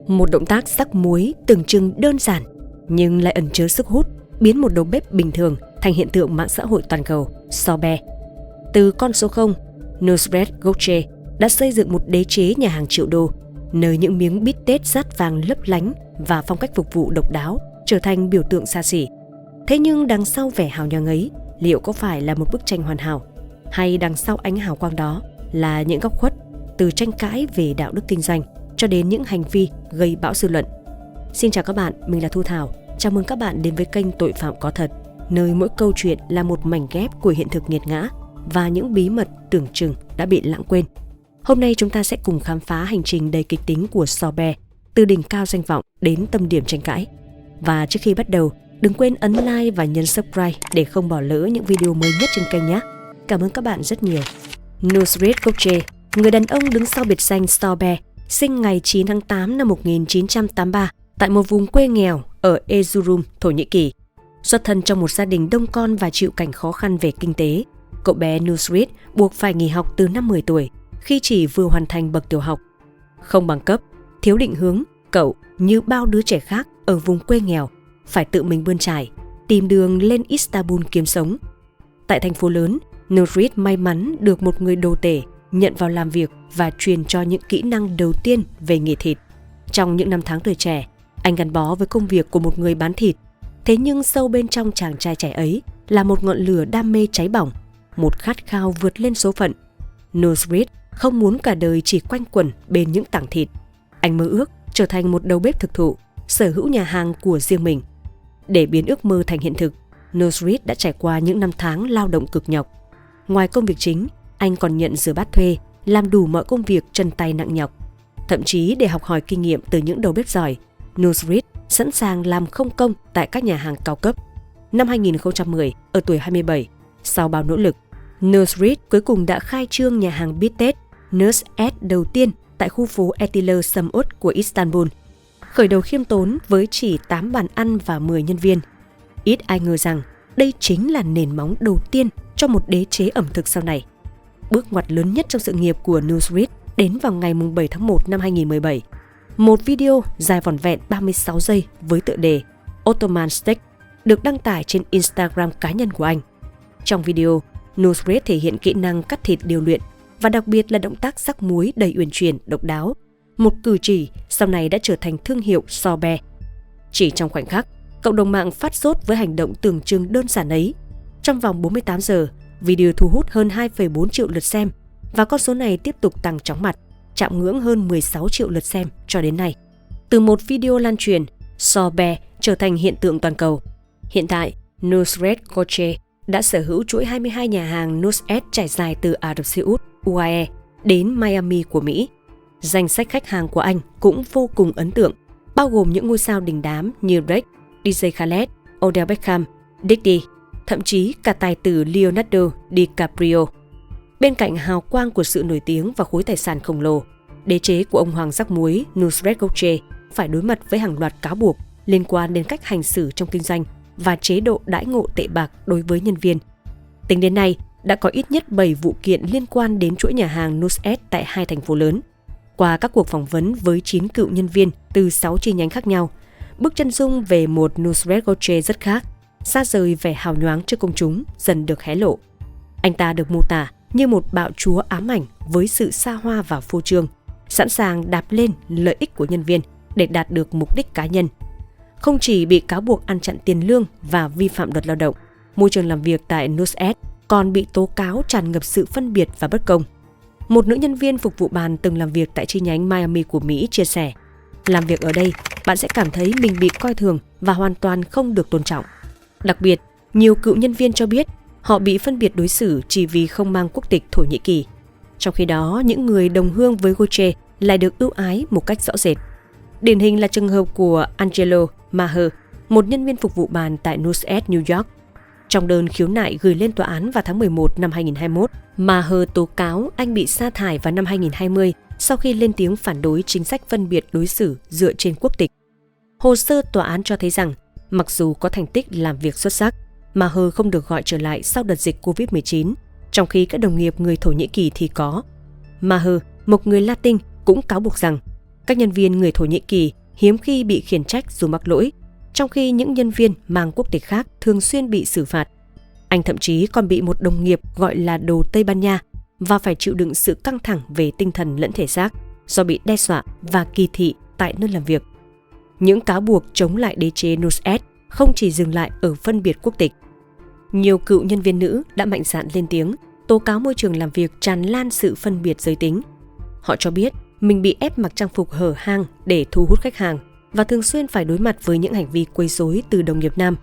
Một động tác rắc muối tưởng chừng đơn giản nhưng lại ẩn chứa sức hút, biến một đầu bếp bình thường thành hiện tượng mạng xã hội toàn cầu, Sorbet. Từ con số 0, Nusret Gautier đã xây dựng một đế chế nhà hàng triệu đô, nơi những miếng bít tết sát vàng lấp lánh và phong cách phục vụ độc đáo trở thành biểu tượng xa xỉ. Thế nhưng đằng sau vẻ hào nhoáng ấy, liệu có phải là một bức tranh hoàn hảo? Hay đằng sau ánh hào quang đó là những góc khuất, từ tranh cãi về đạo đức kinh doanh cho đến những hành vi gây bão dư luận? Xin chào các bạn, mình là Thu Thảo. Chào mừng các bạn đến với kênh Tội Phạm Có Thật, nơi mỗi câu chuyện là một mảnh ghép của hiện thực nghiệt ngã và những bí mật tưởng chừng đã bị lãng quên. Hôm nay chúng ta sẽ cùng khám phá hành trình đầy kịch tính của Sorbet, từ đỉnh cao danh vọng đến tâm điểm tranh cãi. Và trước khi bắt đầu, đừng quên ấn like và nhấn subscribe để không bỏ lỡ những video mới nhất trên kênh nhé. Cảm ơn các bạn rất nhiều. Nusret Gautier, người đàn ông đứng sau biệt danh Sorbet, sinh ngày 9 tháng 8 năm 1983 tại một vùng quê nghèo ở Erzurum, Thổ Nhĩ Kỳ. Xuất thân trong một gia đình đông con và chịu cảnh khó khăn về kinh tế, cậu bé Nusret buộc phải nghỉ học từ năm 10 tuổi khi chỉ vừa hoàn thành bậc tiểu học. Không bằng cấp, thiếu định hướng, cậu như bao đứa trẻ khác ở vùng quê nghèo phải tự mình bươn trải, tìm đường lên Istanbul kiếm sống. Tại thành phố lớn, Nusret may mắn được một người đồ tể nhận vào làm việc và truyền cho những kỹ năng đầu tiên về nghề thịt. Trong những năm tháng tuổi trẻ, anh gắn bó với công việc của một người bán thịt. Thế nhưng sâu bên trong chàng trai trẻ ấy là một ngọn lửa đam mê cháy bỏng, một khát khao vượt lên số phận. Nusret không muốn cả đời chỉ quanh quẩn bên những tảng thịt. Anh mơ ước trở thành một đầu bếp thực thụ, sở hữu nhà hàng của riêng mình. Để biến ước mơ thành hiện thực, Nusret đã trải qua những năm tháng lao động cực nhọc. Ngoài công việc chính, anh còn nhận rửa bát thuê, làm đủ mọi công việc chân tay nặng nhọc. Thậm chí để học hỏi kinh nghiệm từ những đầu bếp giỏi, Nusret sẵn sàng làm không công tại các nhà hàng cao cấp. Năm 2010, ở tuổi 27, sau bao nỗ lực, Nusret cuối cùng đã khai trương nhà hàng bít tết Nusret đầu tiên tại khu phố Etiler Samut của Istanbul. Khởi đầu khiêm tốn với chỉ 8 bàn ăn và 10 nhân viên. Ít ai ngờ rằng đây chính là nền móng đầu tiên cho một đế chế ẩm thực sau này. Bước ngoặt lớn nhất trong sự nghiệp của Nusret đến vào ngày 7 tháng 1 năm 2017. Một video dài vỏn vẹn 36 giây với tựa đề Ottoman Steak được đăng tải trên Instagram cá nhân của anh. Trong video, Nusret thể hiện kỹ năng cắt thịt điêu luyện và đặc biệt là động tác rắc muối đầy uyển chuyển, độc đáo. Một cử chỉ sau này đã trở thành thương hiệu Sorbet. Chỉ trong khoảnh khắc, cộng đồng mạng phát sốt với hành động tưởng chừng đơn giản ấy. Trong vòng 48 giờ, video thu hút hơn 2,4 triệu lượt xem và con số này tiếp tục tăng chóng mặt, chạm ngưỡng hơn 16 triệu lượt xem cho đến nay. Từ một video lan truyền, Sorbet trở thành hiện tượng toàn cầu. Hiện tại, Nusret Gautier đã sở hữu chuỗi 22 nhà hàng Nusret trải dài từ Ả Rập Xê Út, UAE đến Miami của Mỹ. Danh sách khách hàng của anh cũng vô cùng ấn tượng, bao gồm những ngôi sao đình đám như Drake, DJ Khaled, Odell Beckham, Diddy, thậm chí cả tài tử Leonardo DiCaprio. Bên cạnh hào quang của sự nổi tiếng và khối tài sản khổng lồ, đế chế của ông hoàng rắc muối Nusret Gautier phải đối mặt với hàng loạt cáo buộc liên quan đến cách hành xử trong kinh doanh và chế độ đãi ngộ tệ bạc đối với nhân viên. Tính đến nay, đã có ít nhất 7 vụ kiện liên quan đến chuỗi nhà hàng Nusret tại 2 thành phố lớn. Qua các cuộc phỏng vấn với 9 cựu nhân viên từ 6 chi nhánh khác nhau, bức chân dung về một Nusret Gautier rất khác, xa rời vẻ hào nhoáng trước công chúng dần được hé lộ. Anh ta được mô tả như một bạo chúa ám ảnh với sự xa hoa và phô trương, sẵn sàng đạp lên lợi ích của nhân viên để đạt được mục đích cá nhân. Không chỉ bị cáo buộc ăn chặn tiền lương và vi phạm luật lao động, môi trường làm việc tại Nusret còn bị tố cáo tràn ngập sự phân biệt và bất công. Một nữ nhân viên phục vụ bàn từng làm việc tại chi nhánh Miami của Mỹ chia sẻ, làm việc ở đây, bạn sẽ cảm thấy mình bị coi thường và hoàn toàn không được tôn trọng. Đặc biệt, nhiều cựu nhân viên cho biết họ bị phân biệt đối xử chỉ vì không mang quốc tịch Thổ Nhĩ Kỳ. Trong khi đó, những người đồng hương với Gautier lại được ưu ái một cách rõ rệt. Điển hình là trường hợp của Angelo Maher, một nhân viên phục vụ bàn tại Nusret, New York. Trong đơn khiếu nại gửi lên tòa án vào tháng 11 năm 2021, Maher tố cáo anh bị sa thải vào năm 2020 sau khi lên tiếng phản đối chính sách phân biệt đối xử dựa trên quốc tịch. Hồ sơ tòa án cho thấy rằng, mặc dù có thành tích làm việc xuất sắc, Maher không được gọi trở lại sau đợt dịch Covid-19, trong khi các đồng nghiệp người Thổ Nhĩ Kỳ thì có. Maher, một người Latin, cũng cáo buộc rằng Các nhân viên người Thổ Nhĩ Kỳ hiếm khi bị khiển trách dù mắc lỗi, trong khi những nhân viên mang quốc tịch khác thường xuyên bị xử phạt. Anh thậm chí còn bị một đồng nghiệp gọi là đồ Tây Ban Nha và phải chịu đựng sự căng thẳng về tinh thần lẫn thể xác do bị đe dọa và kỳ thị tại nơi làm việc. Những cáo buộc chống lại đế chế Nusret không chỉ dừng lại ở phân biệt quốc tịch. Nhiều cựu nhân viên nữ đã mạnh dạn lên tiếng tố cáo môi trường làm việc tràn lan sự phân biệt giới tính. Họ cho biết mình bị ép mặc trang phục hở hang để thu hút khách hàng và thường xuyên phải đối mặt với những hành vi quấy rối từ đồng nghiệp nam.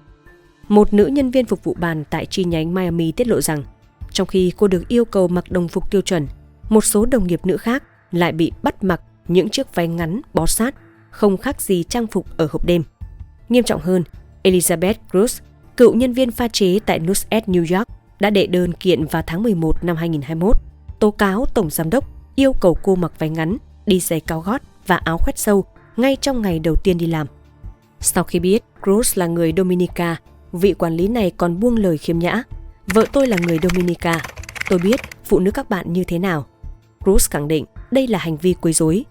Một nữ nhân viên phục vụ bàn tại chi nhánh Miami tiết lộ rằng, trong khi cô được yêu cầu mặc đồng phục tiêu chuẩn, một số đồng nghiệp nữ khác lại bị bắt mặc những chiếc váy ngắn bó sát, không khác gì trang phục ở hộp đêm. Nghiêm trọng hơn, Elizabeth Cruz, cựu nhân viên pha chế tại Nusret New York, đã đệ đơn kiện vào tháng 11 năm 2021, tố cáo tổng giám đốc yêu cầu cô mặc váy ngắn, đi giày cao gót và áo khoét sâu ngay trong ngày đầu tiên đi làm. Sau khi biết Cruz là người Dominica, vị quản lý này còn buông lời khiêm nhã: "Vợ tôi là người Dominica, tôi biết phụ nữ các bạn như thế nào." Cruz khẳng định đây là hành vi quấy rối.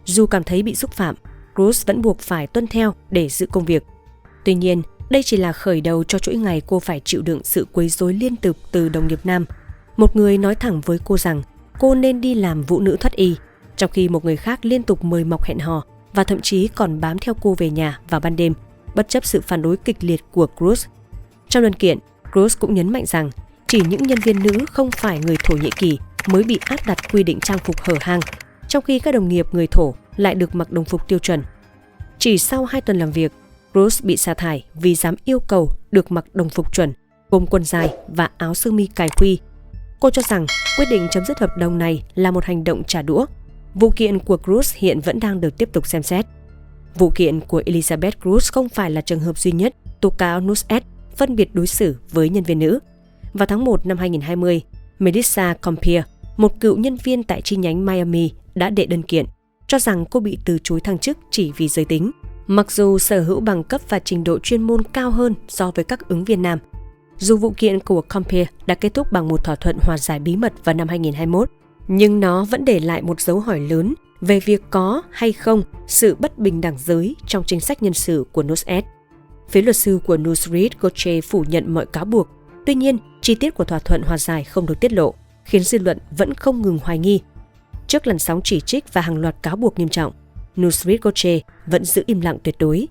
Dù cảm thấy bị xúc phạm, Cruz vẫn buộc phải tuân theo để giữ công việc. Tuy nhiên, đây chỉ là khởi đầu cho chuỗi ngày cô phải chịu đựng sự quấy rối liên tục từ đồng nghiệp nam. Một người nói thẳng với cô rằng cô nên đi làm vũ nữ thoát y, trong khi một người khác liên tục mời mọc hẹn hò và thậm chí còn bám theo cô về nhà vào ban đêm, bất chấp sự phản đối kịch liệt của Cruz. Trong đơn kiện, Cruz cũng nhấn mạnh rằng chỉ những nhân viên nữ không phải người Thổ Nhĩ Kỳ mới bị áp đặt quy định trang phục hở hang, trong khi các đồng nghiệp người Thổ lại được mặc đồng phục tiêu chuẩn. Chỉ sau 2 tuần làm việc, Cruz bị sa thải vì dám yêu cầu được mặc đồng phục chuẩn, gồm quần dài và áo sơ mi cài khuy. Cô cho rằng quyết định chấm dứt hợp đồng này là một hành động trả đũa. Vụ kiện của Cruz hiện vẫn đang được tiếp tục xem xét. Vụ kiện của Elizabeth Cruz không phải là trường hợp duy nhất tố cáo Nusret phân biệt đối xử với nhân viên nữ. Vào tháng 1 năm 2020, Melissa Compier, một cựu nhân viên tại chi nhánh Miami, đã đệ đơn kiện, cho rằng cô bị từ chối thăng chức chỉ vì giới tính, mặc dù sở hữu bằng cấp và trình độ chuyên môn cao hơn so với các ứng viên nam. Dù vụ kiện của Compier đã kết thúc bằng một thỏa thuận hòa giải bí mật vào năm 2021, nhưng nó vẫn để lại một dấu hỏi lớn về việc có hay không sự bất bình đẳng giới trong chính sách nhân sự của Nusret. Phía luật sư của Nusret Goche phủ nhận mọi cáo buộc. Tuy nhiên, chi tiết của thỏa thuận hòa giải không được tiết lộ, khiến dư luận vẫn không ngừng hoài nghi. Trước làn sóng chỉ trích và hàng loạt cáo buộc nghiêm trọng, Nusret Goche vẫn giữ im lặng tuyệt đối.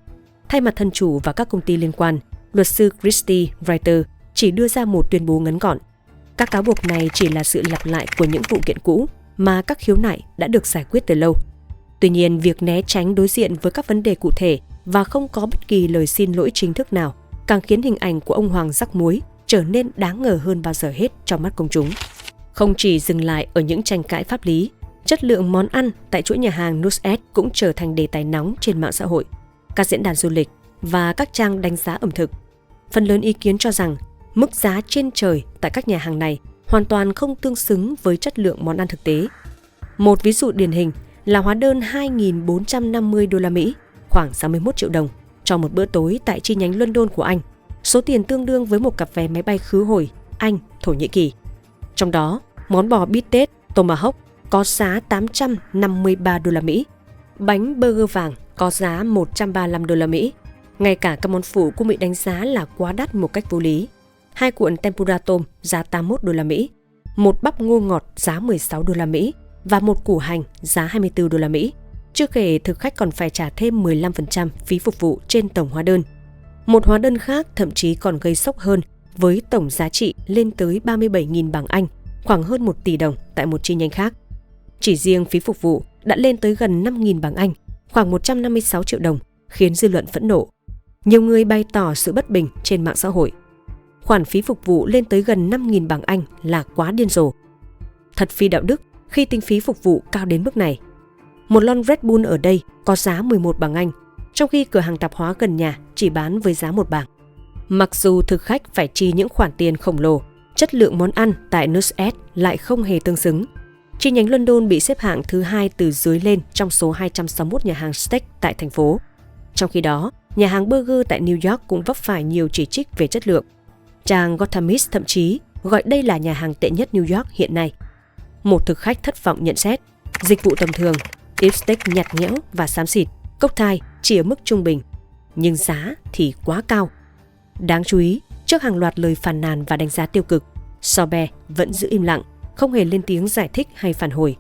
Thay mặt thân chủ và các công ty liên quan, luật sư Christy Reiter chỉ đưa ra một tuyên bố ngắn gọn. Các cáo buộc này chỉ là sự lặp lại của những vụ kiện cũ mà các khiếu nại đã được giải quyết từ lâu. Tuy nhiên, việc né tránh đối diện với các vấn đề cụ thể và không có bất kỳ lời xin lỗi chính thức nào càng khiến hình ảnh của ông Hoàng rắc muối trở nên đáng ngờ hơn bao giờ hết trong mắt công chúng. Không chỉ dừng lại ở những tranh cãi pháp lý, chất lượng món ăn tại chuỗi nhà hàng Nusret cũng trở thành đề tài nóng trên mạng xã hội, các diễn đàn du lịch và các trang đánh giá ẩm thực. Phần lớn ý kiến cho rằng mức giá trên trời tại các nhà hàng này hoàn toàn không tương xứng với chất lượng món ăn thực tế. Một ví dụ điển hình là hóa đơn 2.450 đô la Mỹ, khoảng 61 triệu đồng cho một bữa tối tại chi nhánh London của Anh, số tiền tương đương với một cặp vé máy bay khứ hồi Anh, Thổ Nhĩ Kỳ. Trong đó, món bò bít tết Tomahawk có giá 853 đô la Mỹ, bánh burger vàng có giá 135 đô la Mỹ. Ngay cả các món phụ cũng bị đánh giá là quá đắt một cách vô lý. 2 cuộn tempura tôm giá 81 đô la Mỹ, một bắp ngô ngọt giá 16 đô la Mỹ và một củ hành giá 24 đô la Mỹ. Chưa kể thực khách còn phải trả thêm 15% phí phục vụ trên tổng hóa đơn. Một hóa đơn khác thậm chí còn gây sốc hơn với tổng giá trị lên tới 37.000 bảng Anh, khoảng hơn 1 tỷ đồng tại một chi nhánh khác. Chỉ riêng phí phục vụ đã lên tới gần 5.000 bảng Anh, khoảng 156 triệu đồng, khiến dư luận phẫn nộ. Nhiều người bày tỏ sự bất bình trên mạng xã hội. Khoản phí phục vụ lên tới gần 5.000 bảng Anh là quá điên rồ. Thật phi đạo đức khi tính phí phục vụ cao đến mức này. Một lon Red Bull ở đây có giá 11 bảng Anh, trong khi cửa hàng tạp hóa gần nhà chỉ bán với giá 1 bảng. Mặc dù thực khách phải chi những khoản tiền khổng lồ, chất lượng món ăn tại Nusret lại không hề tương xứng. Chi nhánh London bị xếp hạng thứ 2 từ dưới lên trong số 261 nhà hàng steak tại thành phố. Trong khi đó, nhà hàng burger tại New York cũng vấp phải nhiều chỉ trích về chất lượng. Trang Gothamist thậm chí gọi đây là nhà hàng tệ nhất New York hiện nay. Một thực khách thất vọng nhận xét, dịch vụ tầm thường, Lipstick nhạt nhẽo và xám xịt, cốc thai chỉ ở mức trung bình, nhưng giá thì quá cao. Đáng chú ý, trước hàng loạt lời phàn nàn và đánh giá tiêu cực, Sorbet vẫn giữ im lặng, không hề lên tiếng giải thích hay phản hồi.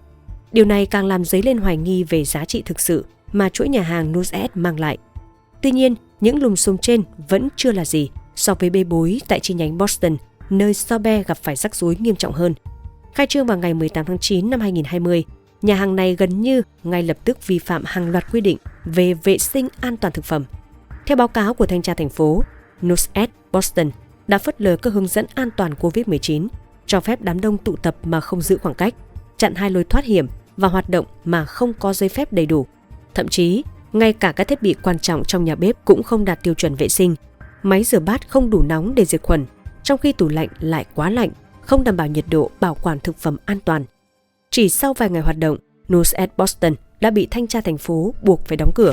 Điều này càng làm dấy lên hoài nghi về giá trị thực sự mà chuỗi nhà hàng Nusret mang lại. Tuy nhiên, những lùm xùm trên vẫn chưa là gì so với bê bối tại chi nhánh Boston, nơi Sorbet gặp phải rắc rối nghiêm trọng hơn. Khai trương vào ngày 18 tháng 9 năm 2020, nhà hàng này gần như ngay lập tức vi phạm hàng loạt quy định về vệ sinh an toàn thực phẩm. Theo báo cáo của thanh tra thành phố, Nusret Boston đã phớt lờ các hướng dẫn an toàn COVID-19, cho phép đám đông tụ tập mà không giữ khoảng cách, chặn hai lối thoát hiểm và hoạt động mà không có giấy phép đầy đủ. Thậm chí, ngay cả các thiết bị quan trọng trong nhà bếp cũng không đạt tiêu chuẩn vệ sinh. Máy rửa bát không đủ nóng để diệt khuẩn, trong khi tủ lạnh lại quá lạnh, không đảm bảo nhiệt độ bảo quản thực phẩm an toàn. Chỉ sau vài ngày hoạt động, Nusret Boston đã bị thanh tra thành phố buộc phải đóng cửa.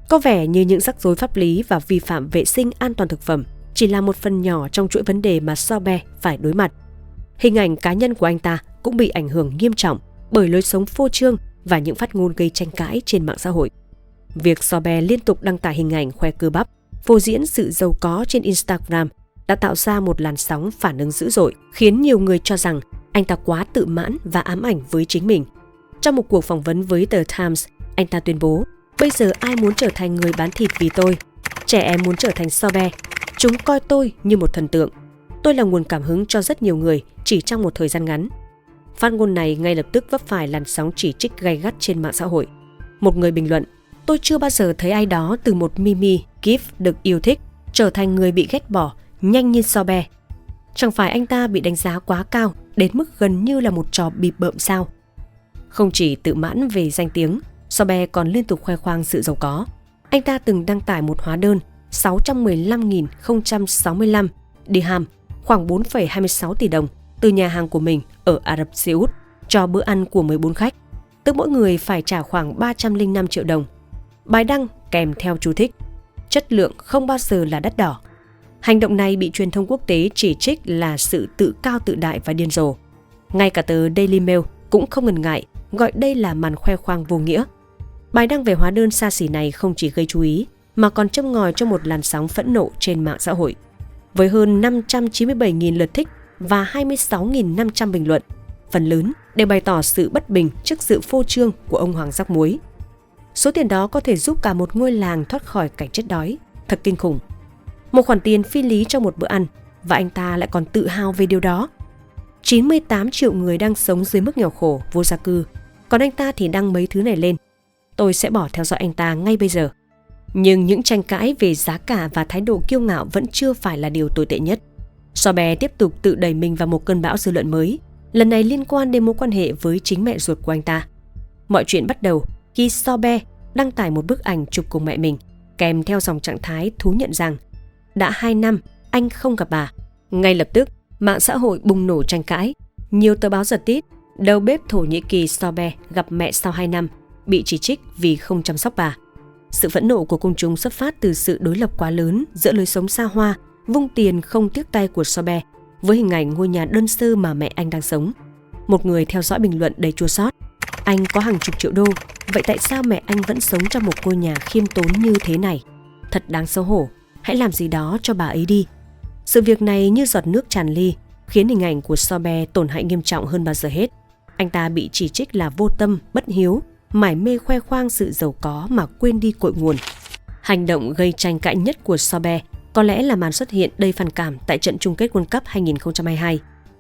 Có vẻ như những rắc rối pháp lý và vi phạm vệ sinh an toàn thực phẩm chỉ là một phần nhỏ trong chuỗi vấn đề mà Sorbet phải đối mặt. Hình ảnh cá nhân của anh ta cũng bị ảnh hưởng nghiêm trọng bởi lối sống phô trương và những phát ngôn gây tranh cãi trên mạng xã hội. Việc Sorbet liên tục đăng tải hình ảnh khoe cơ bắp, phô diễn sự giàu có trên Instagram đã tạo ra một làn sóng phản ứng dữ dội, khiến nhiều người cho rằng anh ta quá tự mãn và ám ảnh với chính mình. Trong một cuộc phỏng vấn với The Times, anh ta tuyên bố: "Bây giờ ai muốn trở thành người bán thịt vì tôi? Trẻ em muốn trở thành Sorbet. Chúng coi tôi như một thần tượng. Tôi là nguồn cảm hứng cho rất nhiều người chỉ trong một thời gian ngắn." Phát ngôn này ngay lập tức vấp phải làn sóng chỉ trích gay gắt trên mạng xã hội. Một người bình luận: "Tôi chưa bao giờ thấy ai đó từ một meme GIF được yêu thích trở thành người bị ghét bỏ nhanh như Sorbet. Chẳng phải anh ta bị đánh giá quá cao đến mức gần như là một trò bịp bợm sao?" Không chỉ tự mãn về danh tiếng, Sorbet còn liên tục khoe khoang sự giàu có. Anh ta từng đăng tải một hóa đơn 615.065 dirham, khoảng 4,26 tỷ đồng, từ nhà hàng của mình ở Ả Rập Xê Út cho bữa ăn của 14 khách, tức mỗi người phải trả khoảng 305 triệu đồng. Bài đăng kèm theo chú thích: "Chất lượng không bao giờ là đắt đỏ." Hành động này bị truyền thông quốc tế chỉ trích là sự tự cao tự đại và điên rồ. Ngay cả tờ Daily Mail cũng không ngần ngại gọi đây là màn khoe khoang vô nghĩa. Bài đăng về hóa đơn xa xỉ này không chỉ gây chú ý mà còn châm ngòi cho một làn sóng phẫn nộ trên mạng xã hội. Với hơn 597.000 lượt thích và 26.500 bình luận, phần lớn đều bày tỏ sự bất bình trước sự phô trương của ông Hoàng Rắc Muối. Số tiền đó có thể giúp cả một ngôi làng thoát khỏi cảnh chết đói, thật kinh khủng. Một khoản tiền phi lý cho một bữa ăn, và anh ta lại còn tự hào về điều đó. 98 triệu người đang sống dưới mức nghèo khổ, vô gia cư, còn anh ta thì đăng mấy thứ này lên. Tôi sẽ bỏ theo dõi anh ta ngay bây giờ. Nhưng những tranh cãi về giá cả và thái độ kiêu ngạo vẫn chưa phải là điều tồi tệ nhất. Sorbet tiếp tục tự đẩy mình vào một cơn bão dư luận mới, lần này liên quan đến mối quan hệ với chính mẹ ruột của anh ta. Mọi chuyện bắt đầu khi Sorbet đăng tải một bức ảnh chụp cùng mẹ mình, kèm theo dòng trạng thái thú nhận rằng đã 2 năm anh không gặp bà. Ngay lập tức, mạng xã hội bùng nổ tranh cãi. Nhiều tờ báo giật tít đầu bếp Thổ Nhĩ Kỳ Sorbet gặp mẹ sau 2 năm, bị chỉ trích vì không chăm sóc bà. Sự phẫn nộ của công chúng xuất phát từ sự đối lập quá lớn giữa lối sống xa hoa, vung tiền không tiếc tay của Sorbet với hình ảnh ngôi nhà đơn sơ mà mẹ anh đang sống. Một người theo dõi bình luận đầy chua xót: "Anh có hàng chục triệu đô, vậy tại sao mẹ anh vẫn sống trong một ngôi nhà khiêm tốn như thế này? Thật đáng xấu hổ, hãy làm gì đó cho bà ấy đi." Sự việc này như giọt nước tràn ly, khiến hình ảnh của Sorbet tổn hại nghiêm trọng hơn bao giờ hết. Anh ta bị chỉ trích là vô tâm, bất hiếu, mải mê khoe khoang sự giàu có mà quên đi cội nguồn. Hành động gây tranh cãi nhất của Sorbet có lẽ là màn xuất hiện đầy phản cảm tại trận chung kết World Cup 2022.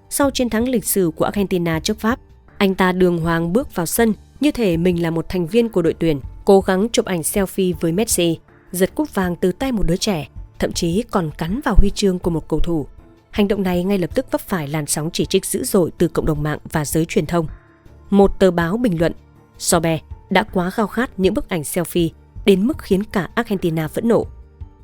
Sau chiến thắng lịch sử của Argentina trước Pháp, anh ta đường hoàng bước vào sân như thể mình là một thành viên của đội tuyển, cố gắng chụp ảnh selfie với Messi, giật cúp vàng từ tay một đứa trẻ, thậm chí còn cắn vào huy chương của một cầu thủ. Hành động này ngay lập tức vấp phải làn sóng chỉ trích dữ dội từ cộng đồng mạng và giới truyền thông. Một tờ báo bình luận: "Sorbet đã quá khao khát những bức ảnh selfie đến mức khiến cả Argentina phẫn nộ."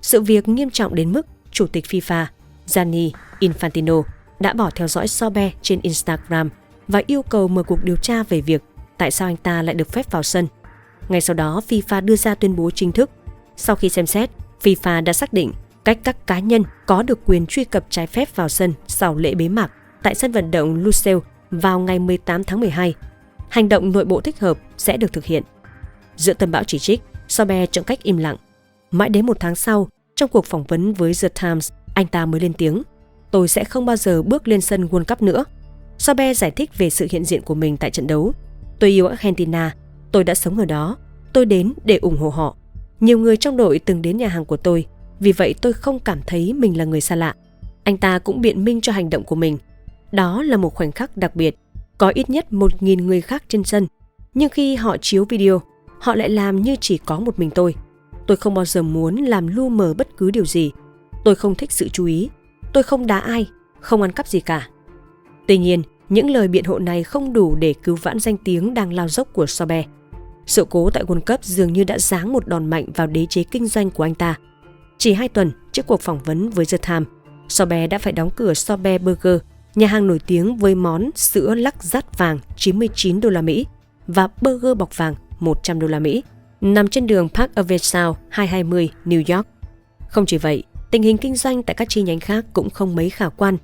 Sự việc nghiêm trọng đến mức Chủ tịch FIFA Gianni Infantino đã bỏ theo dõi Sorbet trên Instagram và yêu cầu mở cuộc điều tra về việc tại sao anh ta lại được phép vào sân. Ngay sau đó, FIFA đưa ra tuyên bố chính thức. Sau khi xem xét, FIFA đã xác định cách các cá nhân có được quyền truy cập trái phép vào sân sau lễ bế mạc tại sân vận động Lusail vào ngày 18 tháng 12. Hành động nội bộ thích hợp sẽ được thực hiện. Giữa tâm bão chỉ trích, Sorbe chọn cách im lặng. Mãi đến 1 tháng sau, trong cuộc phỏng vấn với The Times, anh ta mới lên tiếng: "Tôi sẽ không bao giờ bước lên sân World Cup nữa." Sorbe giải thích về sự hiện diện của mình tại trận đấu: "Tôi yêu Argentina, tôi đã sống ở đó, tôi đến để ủng hộ họ. Nhiều người trong đội từng đến nhà hàng của tôi, vì vậy tôi không cảm thấy mình là người xa lạ." Anh ta cũng biện minh cho hành động của mình: "Đó là một khoảnh khắc đặc biệt, có ít nhất 1.000 người khác trên sân, nhưng khi họ chiếu video, họ lại làm như chỉ có một mình tôi. Tôi không bao giờ muốn làm lu mờ bất cứ điều gì. Tôi không thích sự chú ý. Tôi không đá ai, không ăn cắp gì cả." Tuy nhiên, những lời biện hộ này không đủ để cứu vãn danh tiếng đang lao dốc của Sorbe. Sự cố tại World Cup dường như đã giáng một đòn mạnh vào đế chế kinh doanh của anh ta. Chỉ 2 tuần trước cuộc phỏng vấn với The Times, Sorbe đã phải đóng cửa Sorbe Burger, nhà hàng nổi tiếng với món sữa lắc rát vàng $99 và burger bọc vàng $100, nằm trên đường Park Avenue South 220 New York. Không chỉ vậy, tình hình kinh doanh tại các chi nhánh khác cũng không mấy khả quan.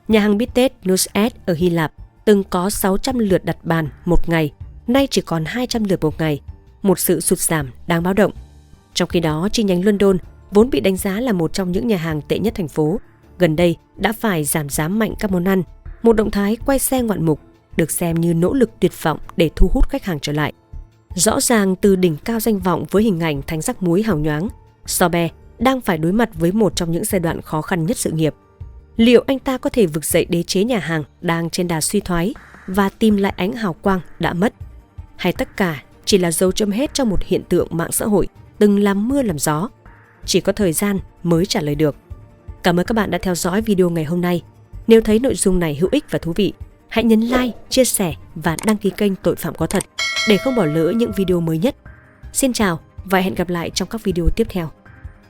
Nhà hàng Bites Nusret ở Hy Lạp từng có 600 lượt đặt bàn một ngày, nay chỉ còn 200 lượt một ngày, một sự sụt giảm đáng báo động. Trong khi đó, chi nhánh London, vốn bị đánh giá là một trong những nhà hàng tệ nhất thành phố, gần đây đã phải giảm giá mạnh các món ăn, một động thái quay xe ngoạn mục, được xem như nỗ lực tuyệt vọng để thu hút khách hàng trở lại. Rõ ràng từ đỉnh cao danh vọng với hình ảnh thánh rắc muối hào nhoáng, Sorbe đang phải đối mặt với một trong những giai đoạn khó khăn nhất sự nghiệp. Liệu anh ta có thể vực dậy đế chế nhà hàng đang trên đà suy thoái và tìm lại ánh hào quang đã mất? Hay tất cả chỉ là dấu chấm hết trong một hiện tượng mạng xã hội từng làm mưa làm gió? Chỉ có thời gian mới trả lời được. Cảm ơn các bạn đã theo dõi video ngày hôm nay. Nếu thấy nội dung này hữu ích và thú vị, hãy nhấn like, chia sẻ và đăng ký kênh Tội Phạm Có Thật để không bỏ lỡ những video mới nhất. Xin chào và hẹn gặp lại trong các video tiếp theo.